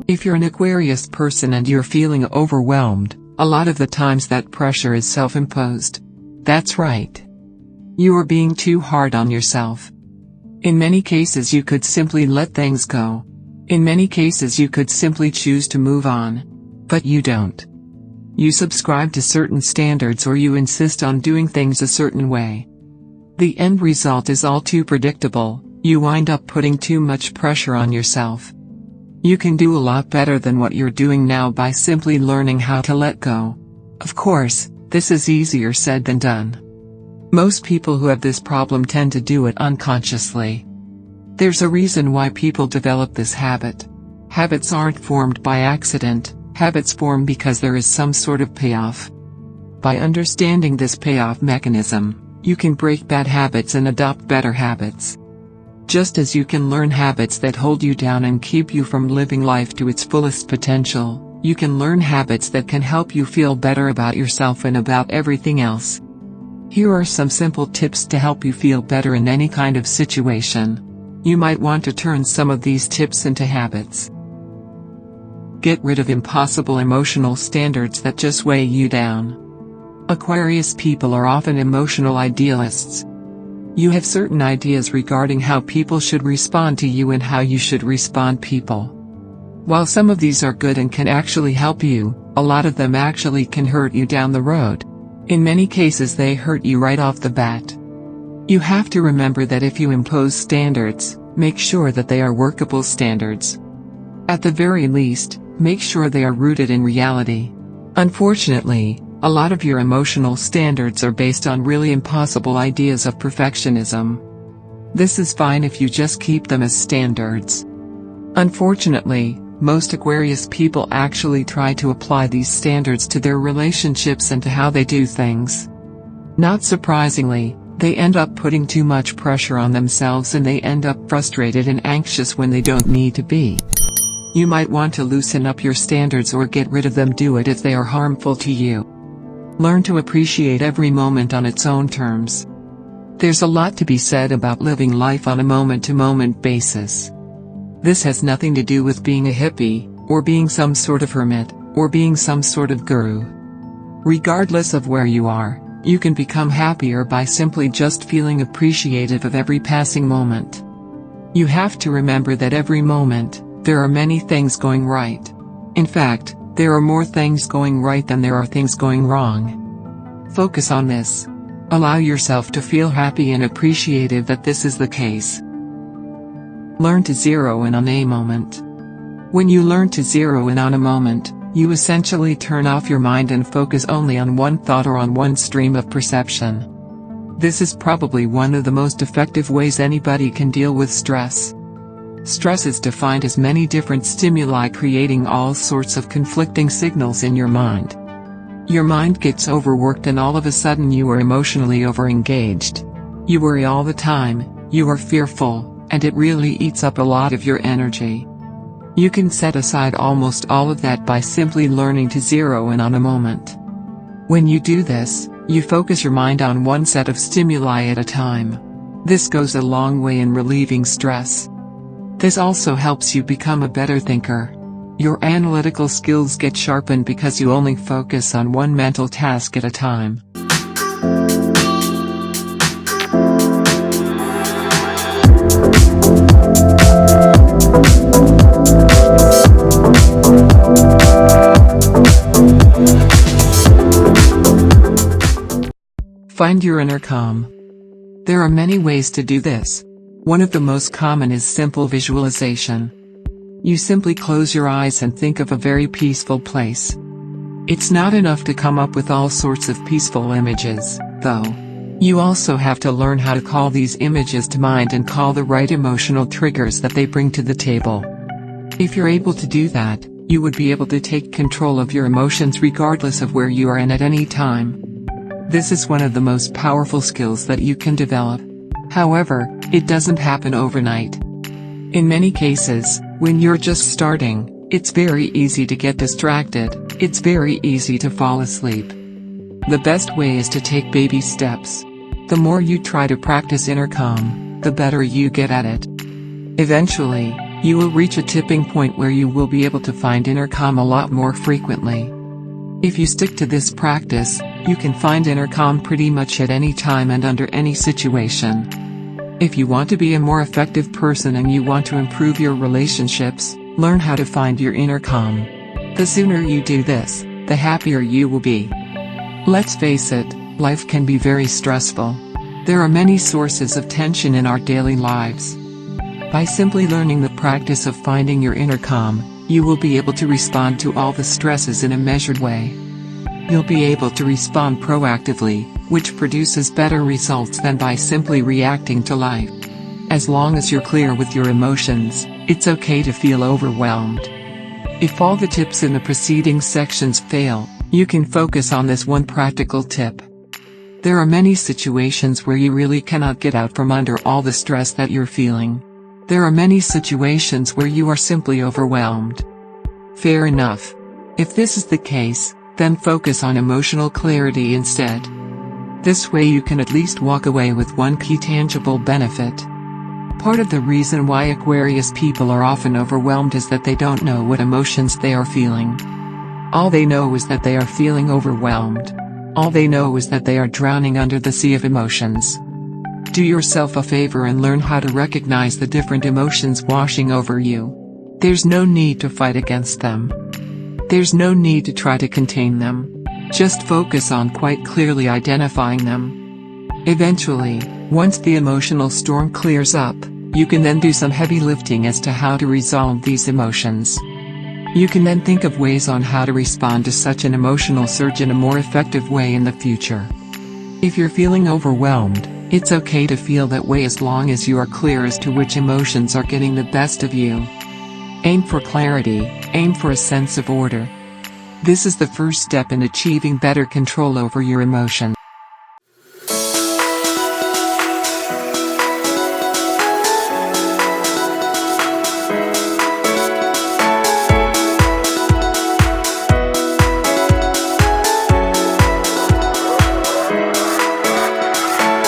If you're an Aquarius person and you're feeling overwhelmed, a lot of the times that pressure is self-imposed. That's right. You are being too hard on yourself. In many cases you could simply let things go. In many cases you could simply choose to move on. But you don't. You subscribe to certain standards or you insist on doing things a certain way. The end result is all too predictable. You wind up putting too much pressure on yourself. You can do a lot better than what you're doing now by simply learning how to let go. Of course, this is easier said than done. Most people who have this problem tend to do it unconsciously. There's a reason why people develop this habit. Habits aren't formed by accident, habits form because there is some sort of payoff. By understanding this payoff mechanism, you can break bad habits and adopt better habits. Just as you can learn habits that hold you down and keep you from living life to its fullest potential, you can learn habits that can help you feel better about yourself and about everything else. Here are some simple tips to help you feel better in any kind of situation. You might want to turn some of these tips into habits. Get rid of impossible emotional standards that just weigh you down. Aquarius people are often emotional idealists. You have certain ideas regarding how people should respond to you and how you should respond to people. While some of these are good and can actually help you, a lot of them actually can hurt you down the road. In many cases they hurt you right off the bat. You have to remember that if you impose standards, make sure that they are workable standards. At the very least, make sure they are rooted in reality. Unfortunately, a lot of your emotional standards are based on really impossible ideas of perfectionism. This is fine if you just keep them as standards. Unfortunately, most Aquarius people actually try to apply these standards to their relationships and to how they do things. Not surprisingly, they end up putting too much pressure on themselves and they end up frustrated and anxious when they don't need to be. You might want to loosen up your standards or get rid of them. Do it if they are harmful to you. Learn to appreciate every moment on its own terms. There's a lot to be said about living life on a moment-to-moment basis. This has nothing to do with being a hippie, or being some sort of hermit, or being some sort of guru. Regardless of where you are, you can become happier by simply just feeling appreciative of every passing moment. You have to remember that every moment, there are many things going right. In fact, there are more things going right than there are things going wrong. Focus on this. Allow yourself to feel happy and appreciative that this is the case. Learn to zero in on a moment. When you learn to zero in on a moment, you essentially turn off your mind and focus only on one thought or on one stream of perception. This is probably one of the most effective ways anybody can deal with stress. Stress is defined as many different stimuli creating all sorts of conflicting signals in your mind. Your mind gets overworked and all of a sudden you are emotionally overengaged. You worry all the time, you are fearful, and it really eats up a lot of your energy. You can set aside almost all of that by simply learning to zero in on a moment. When you do this, you focus your mind on one set of stimuli at a time. This goes a long way in relieving stress. This also helps you become a better thinker. Your analytical skills get sharpened because you only focus on one mental task at a time. Find your inner calm. There are many ways to do this. One of the most common is simple visualization. You simply close your eyes and think of a very peaceful place. It's not enough to come up with all sorts of peaceful images, though. You also have to learn how to call these images to mind and call the right emotional triggers that they bring to the table. If you're able to do that, you would be able to take control of your emotions regardless of where you are and at any time. This is one of the most powerful skills that you can develop. However, it doesn't happen overnight. In many cases, when you're just starting, it's very easy to get distracted, it's very easy to fall asleep. The best way is to take baby steps. The more you try to practice inner calm, the better you get at it. Eventually, You will reach a tipping point where you will be able to find inner calm a lot more frequently. If you stick to this practice, you can find inner calm pretty much at any time and under any situation. If you want to be a more effective person and you want to improve your relationships, learn how to find your inner calm. The sooner you do this, the happier you will be. Let's face it, life can be very stressful. There are many sources of tension in our daily lives. By simply learning the practice of finding your inner calm, you will be able to respond to all the stresses in a measured way. You'll be able to respond proactively, which produces better results than by simply reacting to life. As long as you're clear with your emotions, it's okay to feel overwhelmed. If all the tips in the preceding sections fail, you can focus on this one practical tip. There are many situations where you really cannot get out from under all the stress that you're feeling. There are many situations where you are simply overwhelmed. Fair enough. If this is the case, then focus on emotional clarity instead. This way you can at least walk away with one key tangible benefit. Part of the reason why Aquarius people are often overwhelmed is that they don't know what emotions they are feeling. All they know is that they are feeling overwhelmed. All they know is that they are drowning under the sea of emotions. Do yourself a favor and learn how to recognize the different emotions washing over you. There's no need to fight against them. There's no need to try to contain them. Just focus on quite clearly identifying them. Eventually, once the emotional storm clears up, you can then do some heavy lifting as to how to resolve these emotions. You can then think of ways on how to respond to such an emotional surge in a more effective way in the future. If you're feeling overwhelmed, it's okay to feel that way as long as you are clear as to which emotions are getting the best of you. Aim for clarity, aim for a sense of order. This is the first step in achieving better control over your emotions.